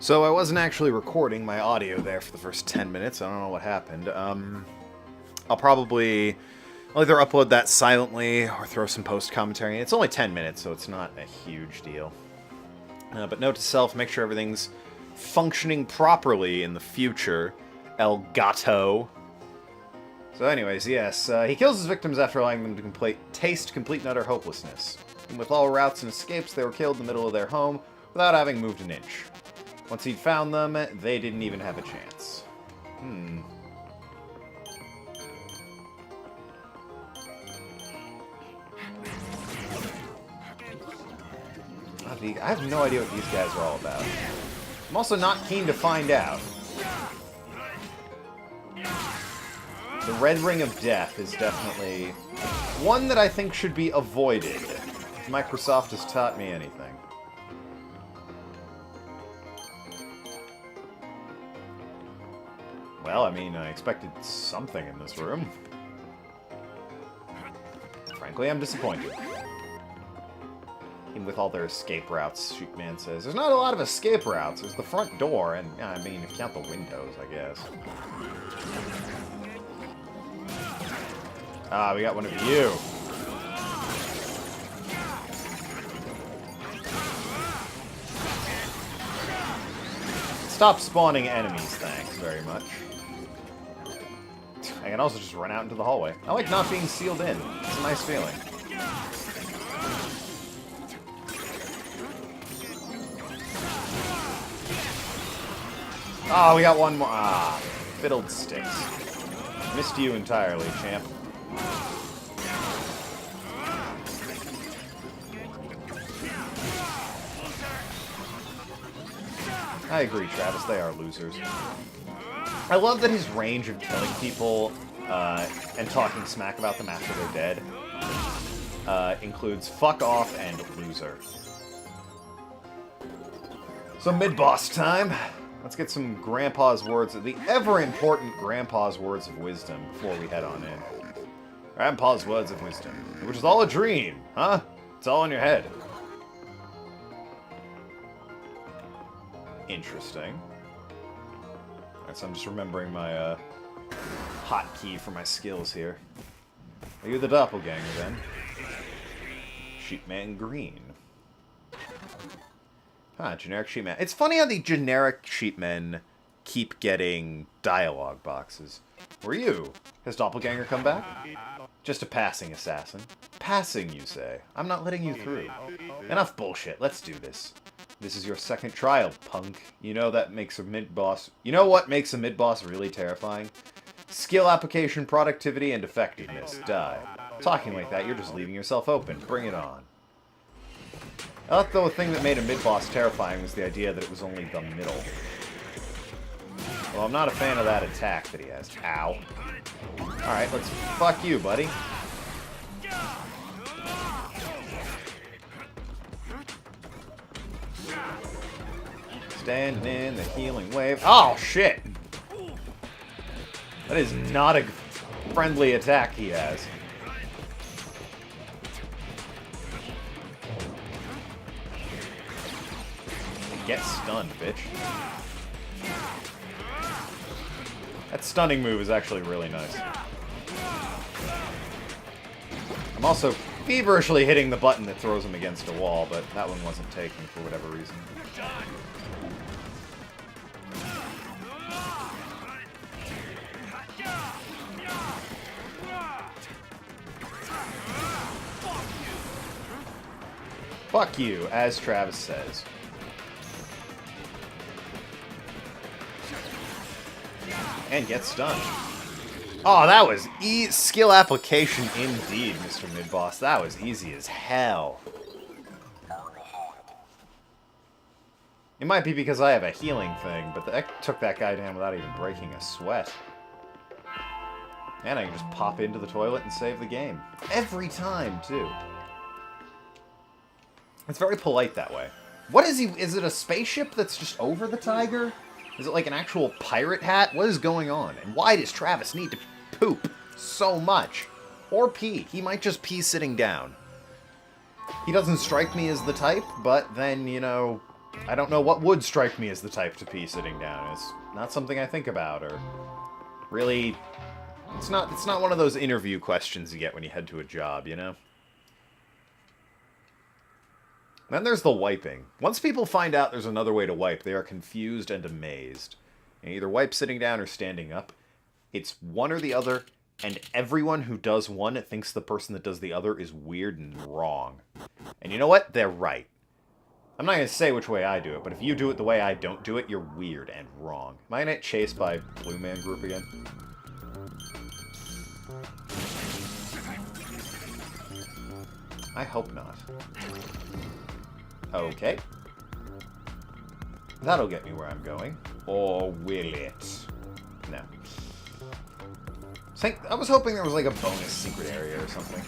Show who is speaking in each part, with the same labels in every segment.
Speaker 1: So I wasn't actually recording my audio there for the first 10 minutes. I don't know what happened. I'll either upload that silently or throw some post-commentary. It's only 10 minutes, so it's not a huge deal. But note to self, make sure everything's functioning properly in the future. El Gato. So anyways, yes, he kills his victims after allowing them to taste complete and utter hopelessness. And with all routes and escapes, they were killed in the middle of their home without having moved an inch. Once he'd found them, they didn't even have a chance. I have no idea what these guys are all about. I'm also not keen to find out. The Red Ring of Death is definitely one that I think should be avoided, if Microsoft has taught me anything. Well, I mean, I expected something in this room. Frankly, I'm disappointed. Even with all their escape routes, Sheepman says. There's not a lot of escape routes. There's the front door, and, I mean, if you count the windows, I guess. Ah, we got one of you. Stop spawning enemies, thanks very much. I can also just run out into the hallway. I like not being sealed in. It's a nice feeling. Oh, we got one more. Ah, fiddled sticks. Missed you entirely, champ. I agree, Travis. They are losers. I love that his range of killing people and talking smack about them after they're dead includes fuck off and loser. So mid-boss time. Let's get some Grandpa's words, the ever-important Grandpa's words of wisdom before we head on in. Grandpa's words of wisdom, which is all a dream, huh? It's all in your head. Interesting. Alright, so I'm just remembering my hotkey for my skills here. Are you the doppelganger then? Sheepman Green. Huh, generic sheepman. It's funny how the generic sheepmen keep getting dialogue boxes. Were you? Has Doppelganger come back? Just a passing assassin. Passing, you say? I'm not letting you through. Enough bullshit. Let's do this. This is your second trial, punk. You know that makes a mid-boss... You know what makes a mid-boss really terrifying? Skill application, productivity, and effectiveness. Die. Talking like that, you're just leaving yourself open. Bring it on. I thought the thing that made a mid-boss terrifying was the idea that it was only the middle. Well, I'm not a fan of that attack that he has. Ow. Alright, let's fuck you, buddy. Standing in the healing wave. Oh, shit! That is not a friendly attack he has. Get stunned, bitch. That stunning move is actually really nice. I'm also feverishly hitting the button that throws him against a wall, but that one wasn't taken for whatever reason. Fuck you, as Travis says. And get stunned. Oh, that was skill application indeed, Mr. Midboss. That was easy as hell. It might be because I have a healing thing, but I took that guy down without even breaking a sweat. And I can just pop into the toilet and save the game. Every time, too. It's very polite that way. What is he? Is it a spaceship that's just over the tiger? Is it like an actual pirate hat? What is going on? And why does Travis need to poop so much? Or pee. He might just pee sitting down. He doesn't strike me as the type, but then, you know, I don't know what would strike me as the type to pee sitting down. It's not something I think about, or really... It's not one of those interview questions you get when you head to a job, you know? Then there's the wiping. Once people find out there's another way to wipe, they are confused and amazed. You either wipe sitting down or standing up. It's one or the other, and everyone who does one thinks the person that does the other is weird and wrong. And you know what? They're right. I'm not going to say which way I do it, but if you do it the way I don't do it, you're weird and wrong. Am I going to get chased by Blue Man Group again? I hope not. Okay. That'll get me where I'm going. Or will it? No. I was hoping there was like a bonus secret area or something.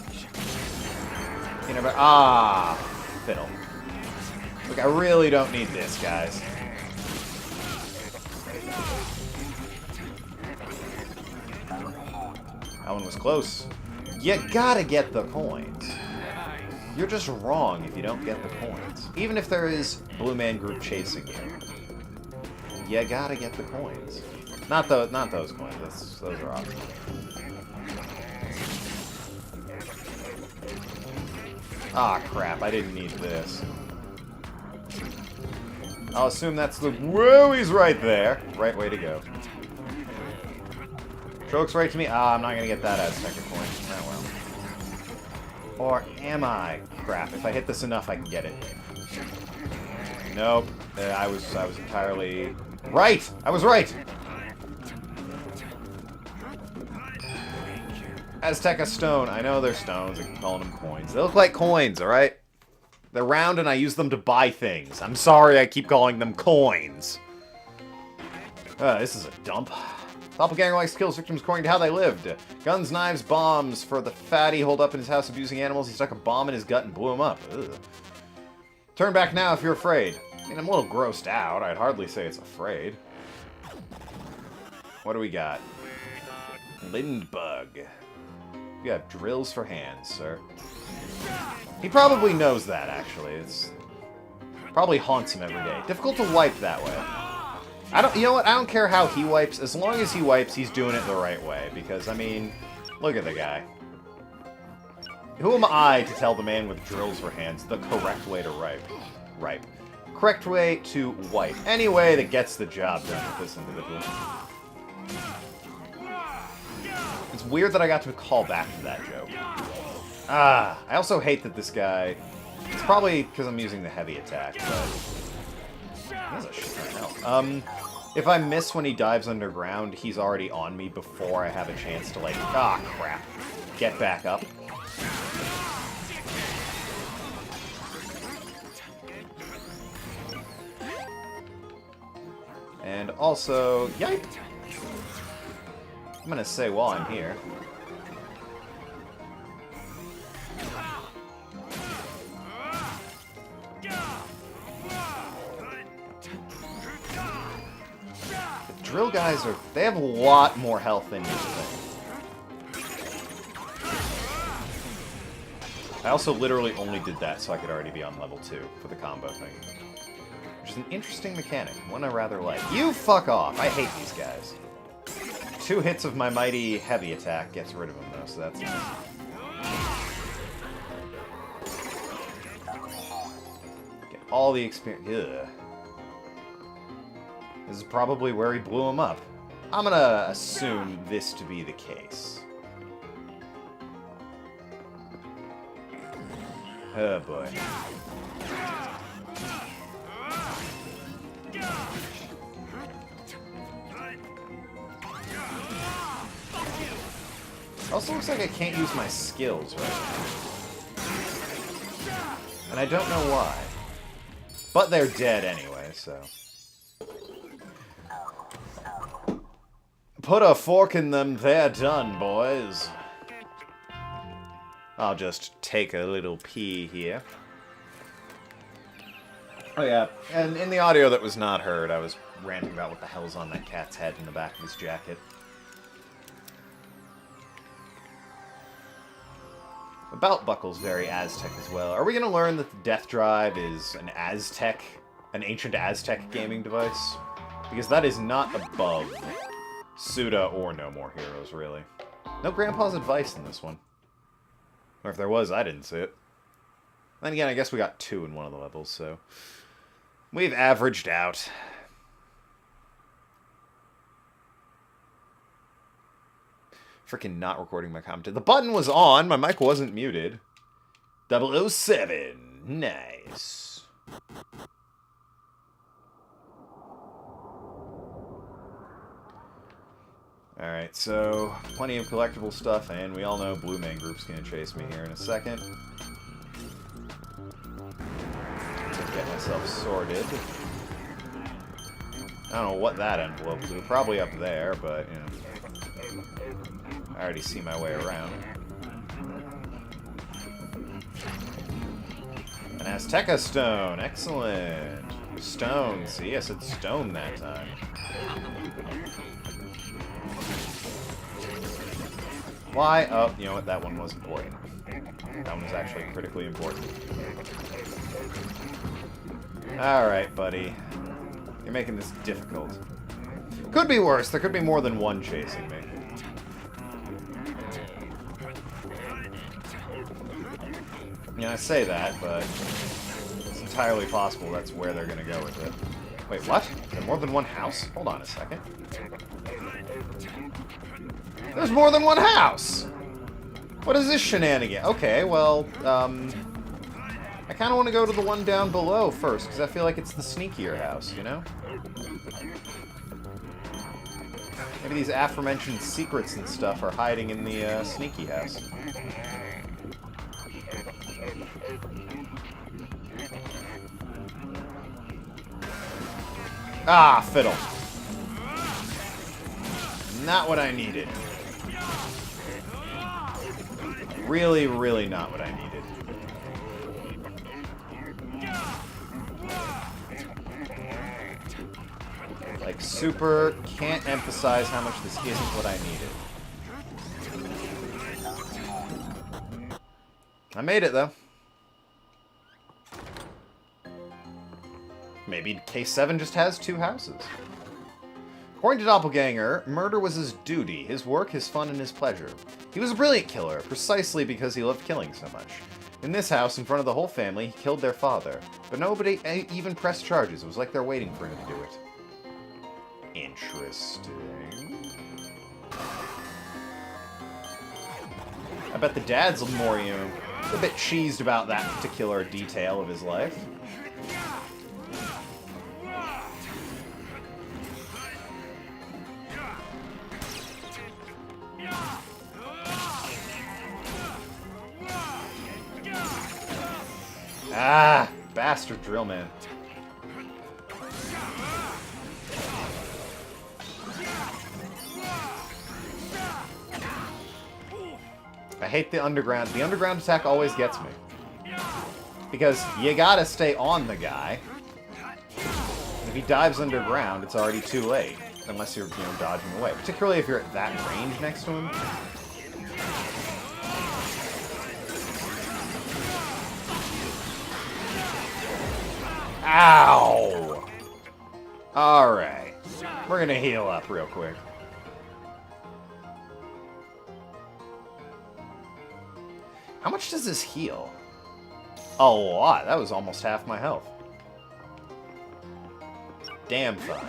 Speaker 1: You know, but fiddle. Look, I really don't need this, guys. That one was close. You gotta get the coins. You're just wrong if you don't get the coins. Even if there is Blue Man Group chasing you. You gotta get the coins. Not those coins. Those are optional. Ah, crap. I didn't need this. I'll assume that's the... Whoa, he's right there. Right way to go. Strokes right to me. I'm not gonna get that Azteca coin. Oh, well. Or am I? Crap. If I hit this enough, I can get it. Nope. I was entirely... Right! I was right! Azteca stone. I know they're stones. I can call them coins. They look like coins, alright? They're round and I use them to buy things. I'm sorry I keep calling them coins. This is a dump. Doppelganger likes to kill his victims according to how they lived. Guns, knives, bombs for the fatty holed up in his house abusing animals. He stuck a bomb in his gut and blew him up. Ugh. Turn back now if you're afraid. I mean, I'm a little grossed out. I'd hardly say it's afraid. What do we got? Lindbug. You have drills for hands, sir. He probably knows that, actually. It's probably haunts him every day. Difficult to wipe that way. You know what? I don't care how he wipes. As long as he wipes, he's doing it the right way. Because, I mean, look at the guy. Who am I to tell the man with drills for hands the correct way to wipe? Correct way to wipe. Any way that gets the job done with this individual. It's weird that I got to call back to that joke. I also hate that this guy... It's probably because I'm using the heavy attack, but... That's a shit ton of health. If I miss when he dives underground, he's already on me before I have a chance to, like... crap. Get back up. And also... Yipe! I'm gonna say while I'm here... The drill guys they have a lot more health than you think. I also literally only did that so I could already be on level 2 for the combo thing. Which is an interesting mechanic, one I rather like. You fuck off! I hate these guys. 2 hits of my mighty heavy attack gets rid of them, though, so that's nice. Get all the experience. Ugh. This is probably where he blew him up. I'm gonna assume this to be the case. Oh boy. Also looks like I can't use my skills right now. And I don't know why. But they're dead anyway, so... Put a fork in them, they're done, boys. I'll just take a little pee here. Oh yeah, and in the audio that was not heard, I was ranting about what the hell's on that cat's head in the back of his jacket. The belt buckle's very Aztec as well. Are we going to learn that the death drive is an Aztec an ancient Aztec gaming device. Because that is not above Suda or No More Heroes, really. No Grandpa's Advice in this one. Or if there was, I didn't see it. Then again, I guess we got 2 in one of the levels, so... we've averaged out. Freaking not recording my commentary. The button was on, my mic wasn't muted. 007. Nice. Alright, so plenty of collectible stuff, and we all know Blue Man Group's gonna chase me here in a second. Get myself sorted. I don't know what that envelope is. Probably up there, but, you know. I already see my way around. An Azteca stone. Excellent. Stone. See, I said stone that time. Why? Oh, you know what? That one was important. That one was actually critically important. Alright, buddy. You're making this difficult. Could be worse. There could be more than one chasing me. Yeah, I say that, but it's entirely possible that's where they're gonna go with it. Wait, what? Is there more than one house? Hold on a second. There's more than one house! What is this shenanigan? Okay, well, I kind of want to go to the one down below first, because I feel like it's the sneakier house, you know? Maybe these aforementioned secrets and stuff are hiding in the sneaky house. Ah, fiddle. Not what I needed. Really, really not what I needed. Like, super can't emphasize how much this isn't what I needed. I made it, though. Maybe K7 just has 2 houses. According to Doppelganger, murder was his duty, his work, his fun, and his pleasure. He was a brilliant killer, precisely because he loved killing so much. In this house, in front of the whole family, he killed their father. But nobody even pressed charges. It was like they're waiting for him to do it. Interesting. I bet the dad's more, you know, a bit cheesed about that particular detail of his life. Ah, bastard drill man. I hate the underground. The underground attack always gets me. Because you gotta stay on the guy. If he dives underground, it's already too late. Unless you're, you know, dodging away. Particularly if you're at that range next to him. Ow! Alright. We're gonna heal up real quick. How much does this heal? A lot. That was almost half my health. Damn fine.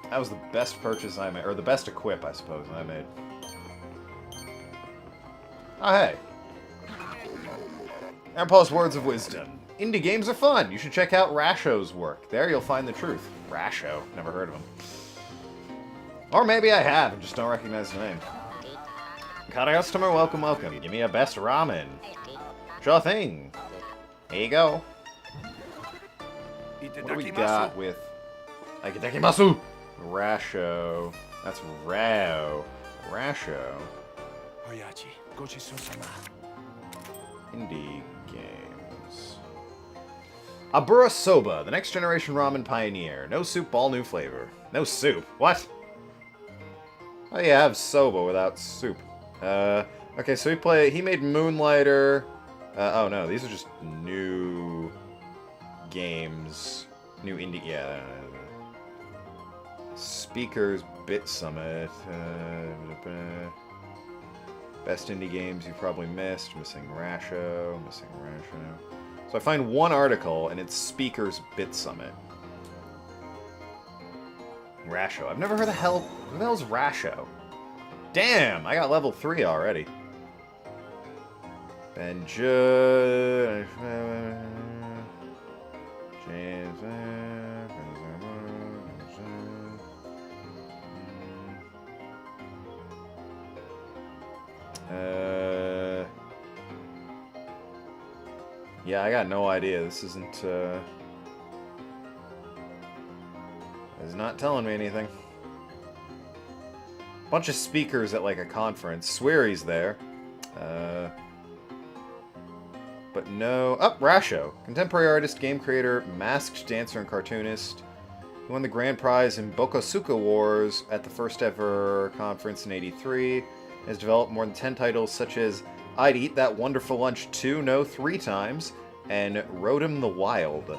Speaker 1: That was the best purchase I made. Or the best equip, I suppose, I made. Oh, hey. Airpost Words of Wisdom. Indie games are fun. You should check out Rasho's work. There you'll find the truth. Rasho. Never heard of him. Or maybe I have and just don't recognize the name. Customer, welcome, welcome. Give me a best ramen. Sure thing. Here you go. What do we got with... Itadakimasu! Rasho. That's Rao. Rasho. Indie games. Abura Soba, the next generation ramen pioneer. No soup, all new flavor. No soup? What? Oh yeah, I have soba without soup. Okay, so he made Moonlighter, Oh no, these are just new games. New indie, yeah. Speakers, Bit Summit. Best indie games you probably missed. Missing Rasho. So I find one article, and it's Speakers, Bit Summit. Rasho. I've never heard of who the hell's Rasho? Damn, I got level 3 already. Benja... James... Yeah, I got no idea. This isn't, It's not telling me anything. Bunch of speakers at, like, a conference. Sweary's there. But no... Oh, Rasho. Contemporary artist, game creator, masked dancer, and cartoonist. He won the grand prize in Bokosuka Wars at the first ever conference in '83. Has developed more than 10 titles such as I'd Eat That Wonderful Lunch 2, no, 3 times, and Rotom the Wild.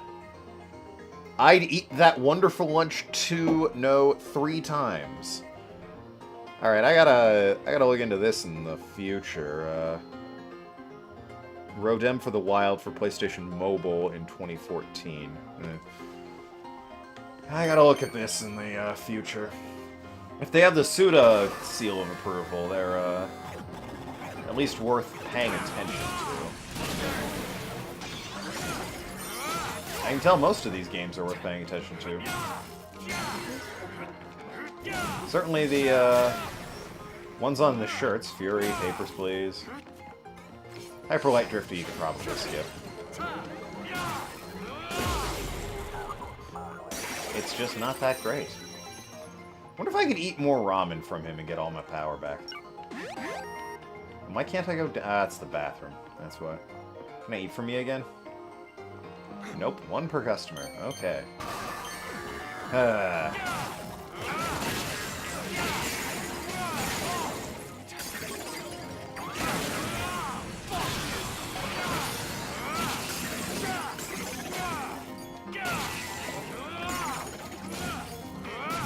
Speaker 1: I'd Eat That Wonderful Lunch 2, no, 3 times. Alright, I gotta look into this in the future. Rotom for the Wild for PlayStation Mobile in 2014. I gotta look at this in the future. If they have the Suda seal of approval, they're at least worth paying attention to. I can tell most of these games are worth paying attention to. Certainly the ones on the shirts, Fury, Papers, Please. Hyper Light Drifter you could probably skip. It's just not that great. Wonder if I could eat more ramen from him and get all my power back. And why can't I go down? Ah, it's the bathroom. That's why. Can I eat from you again? Nope. 1 per customer. Okay.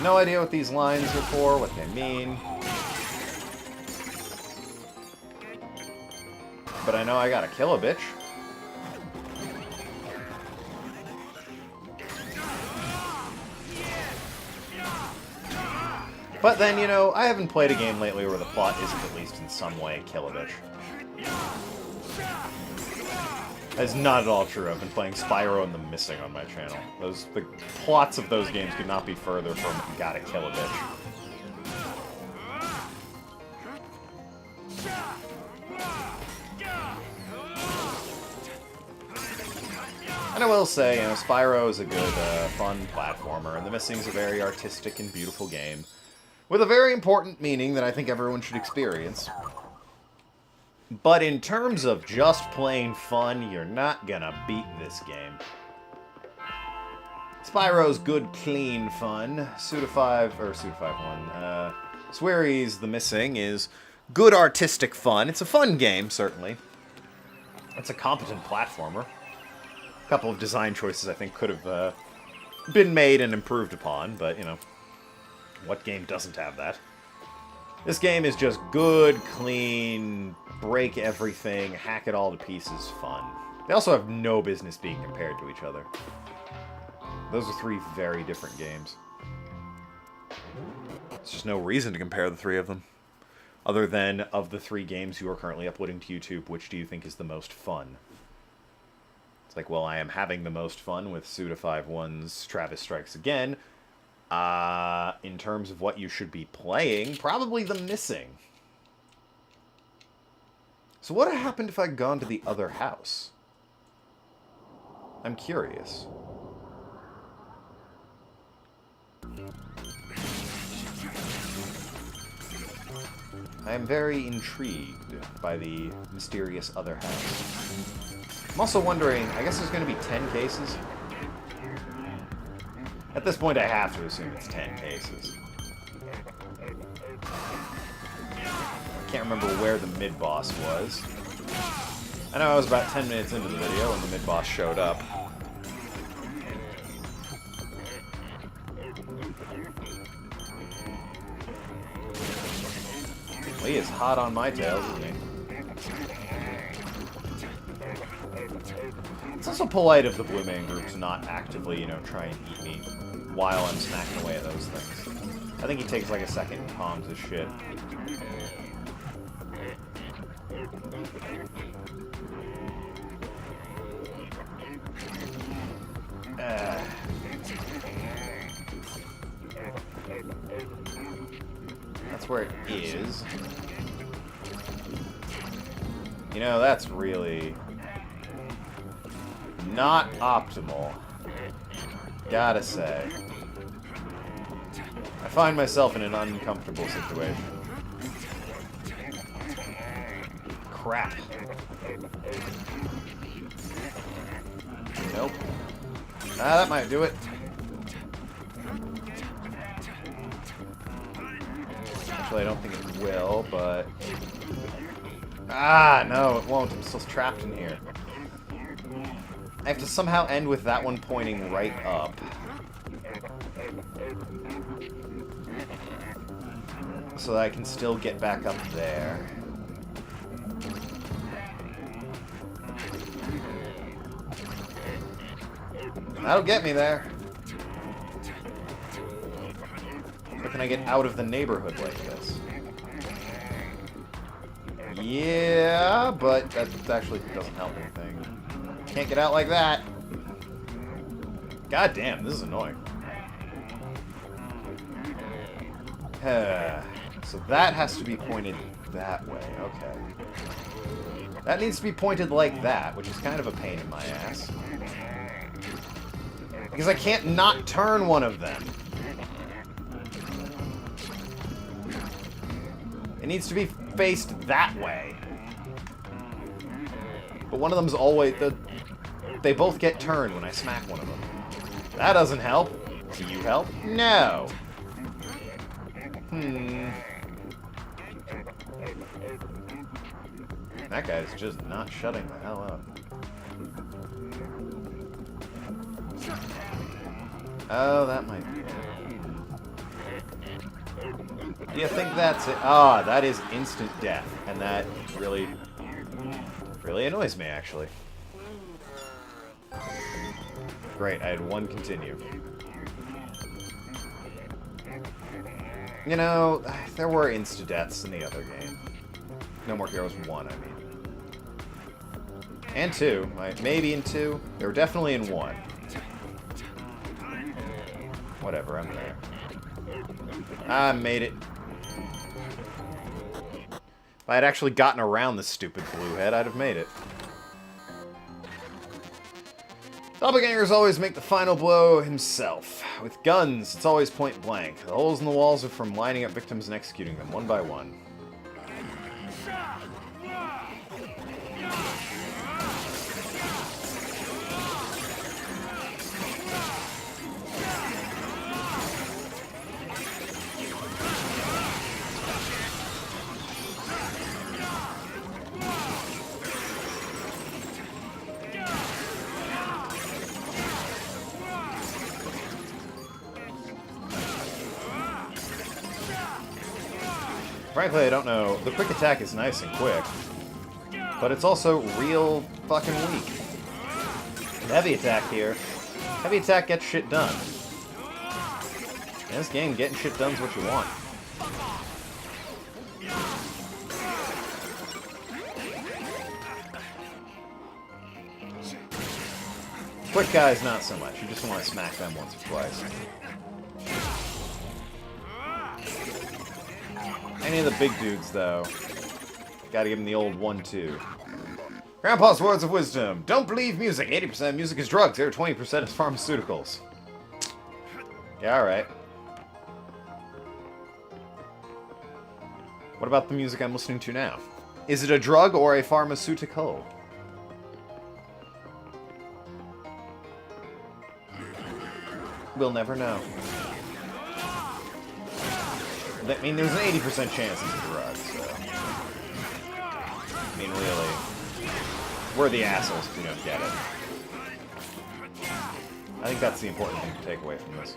Speaker 1: No idea what these lines are for, what they mean. But I know I gotta kill a bitch. But then, you know, I haven't played a game lately where the plot isn't at least in some way kill a bitch. That's not at all true. I've been playing Spyro and The Missing on my channel. The plots of those games could not be further from gotta kill a bitch. And I will say, you know, Spyro is a good, fun platformer, and The Missing is a very artistic and beautiful game, with a very important meaning that I think everyone should experience. But in terms of just plain fun, you're not gonna beat this game. Spyro's good, clean fun. Suda5-1. Sweary's The Missing is good artistic fun. It's a fun game, certainly. It's a competent platformer. A couple of design choices I think could have been made and improved upon, but, you know, what game doesn't have that? This game is just good, clean, break everything, hack it all to pieces fun. They also have no business being compared to each other. Those are 3 very different games. There's just no reason to compare the 3 of them. Other than, of the 3 games you are currently uploading to YouTube, which do you think is the most fun? It's like, well, I am having the most fun with Suda5-1's Travis Strikes Again. In terms of what you should be playing, probably The Missing. So what happened if I'd gone to the other house? I'm curious. I am very intrigued by the mysterious other house. I'm also wondering, I guess there's going to be 10 cases? At this point, I have to assume it's 10 cases. I can't remember where the mid-boss was. I know I was about 10 minutes into the video when the mid-boss showed up. Lee is hot on my tail, isn't he? It's also polite of the Blue Man Group to not actively, you know, try and eat me while I'm smacking away at those things. I think he takes like a second and calms his shit. That's where it is. You know, that's really not optimal. Gotta say. I find myself in an uncomfortable situation. Crap. Nope. Ah, that might do it. Actually, I don't think it will, but... Ah, no, it won't. I'm still trapped in here. I have to somehow end with that one pointing right up. So that I can still get back up there. That'll get me there. How can I get out of the neighborhood like this? Yeah, but that actually doesn't help anything. Can't get out like that. God damn, this is annoying. So that has to be pointed that way. Okay. That needs to be pointed like that, which is kind of a pain in my ass. Because I can't not turn one of them. It needs to be faced that way. But one of them's always... They both get turned when I smack one of them. That doesn't help. Do you help? No. That guy's just not shutting the hell up. Oh, that might be it. Do you think that's it? Ah, that is instant death. And that really annoys me, actually. Great, I had one continue. You know, there were insta-deaths in the other game. No More Heroes 1, I mean. And 2. Maybe in 2. They were definitely in 1. Whatever, I'm there. I made it. If I had actually gotten around this stupid blue head, I'd have made it. Doppelgangers always make the final blow himself. With guns, it's always point blank. The holes in the walls are from lining up victims and executing them one by one. Frankly, I don't know. The quick attack is nice and quick, but it's also real fucking weak. The heavy attack here. Heavy attack gets shit done. In this game, getting shit done's what you want. Quick guys, not so much. You just want to smack them once or twice. Any of the big dudes, though, gotta give them the old 1-2. Grandpa's words of wisdom. Don't believe music. 80% of music is drugs. The other 20% is pharmaceuticals. Yeah, alright. What about the music I'm listening to now? Is it a drug or a pharmaceutical? We'll never know. I mean, there's an 80% chance it's a drug, so... I mean, really. We're the assholes if we don't get it. I think that's the important thing to take away from this.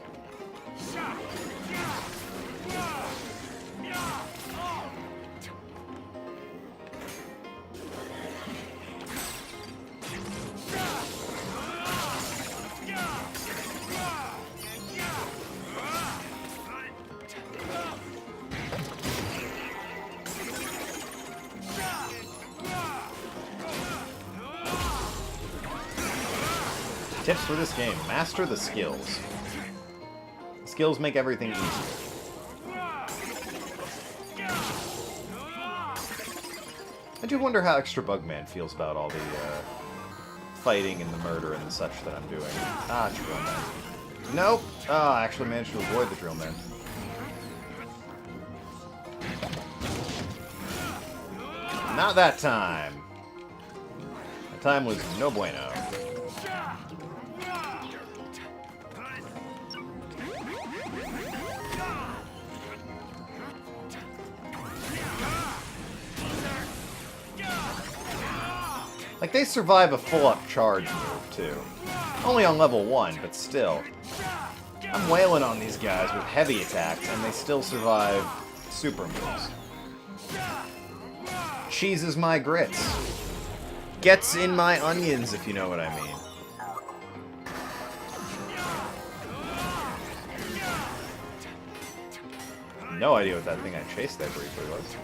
Speaker 1: Tips for this game. Master the skills. Skills make everything easier. I do wonder how Extra Bugman feels about all the fighting and the murder and such that I'm doing. Ah, Drillman. Nope. Ah, I actually managed to avoid the Drillman. Not that time. That time was no bueno. Like, they survive a full-up charge move, too. Only on level 1, but still. I'm wailing on these guys with heavy attacks, and they still survive super moves. Cheeses my grits. Gets in my onions, if you know what I mean. No idea what that thing I chased there briefly was.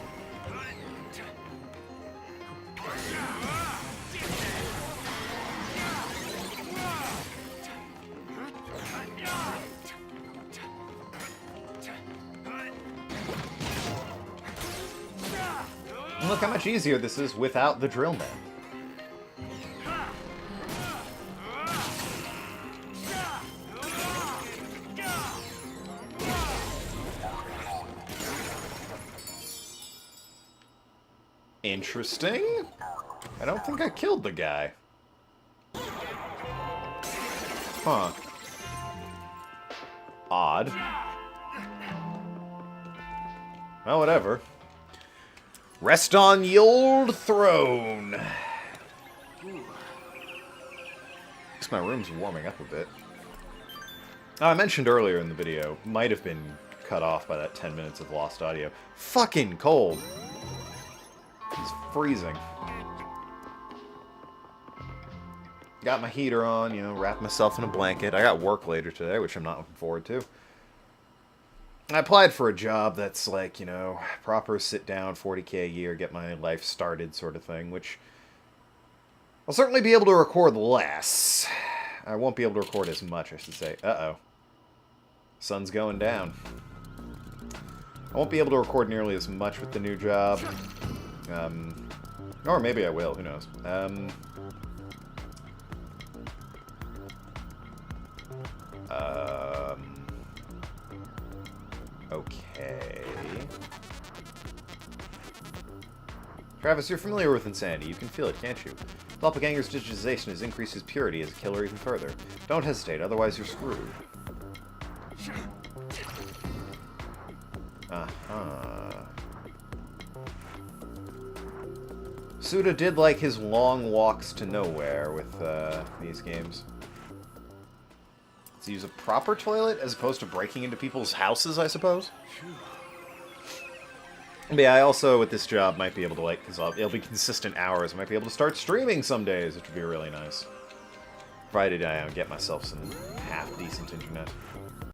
Speaker 1: And look how much easier this is without the Drillman. Interesting. I don't think I killed the guy. Huh. Odd. Well, whatever. Rest on the old throne. Guess my room's warming up a bit. Oh, I mentioned earlier in the video, might have been cut off by that 10 minutes of lost audio. Fucking cold. It's freezing. Got my heater on, you know, wrapped myself in a blanket. I got work later today, which I'm not looking forward to. I applied for a job that's like, you know, proper sit-down, 40K a year, get my life started sort of thing, which I'll certainly be able to record less. I won't be able to record as much, I should say. Uh-oh. Sun's going down. I won't be able to record nearly as much with the new job. Or maybe I will, who knows. Okay. Travis, you're familiar with Insanity. You can feel it, can't you? Doppelganger's digitization has increased his purity as a killer even further. Don't hesitate, otherwise you're screwed. Uh-huh. Suda did like his long walks to nowhere with these games. To use a proper toilet as opposed to breaking into people's houses, I suppose. But yeah, I also, with this job, might be able to, like, because it'll be consistent hours, I might be able to start streaming some days, which would be really nice. Provided I get myself some half-decent internet.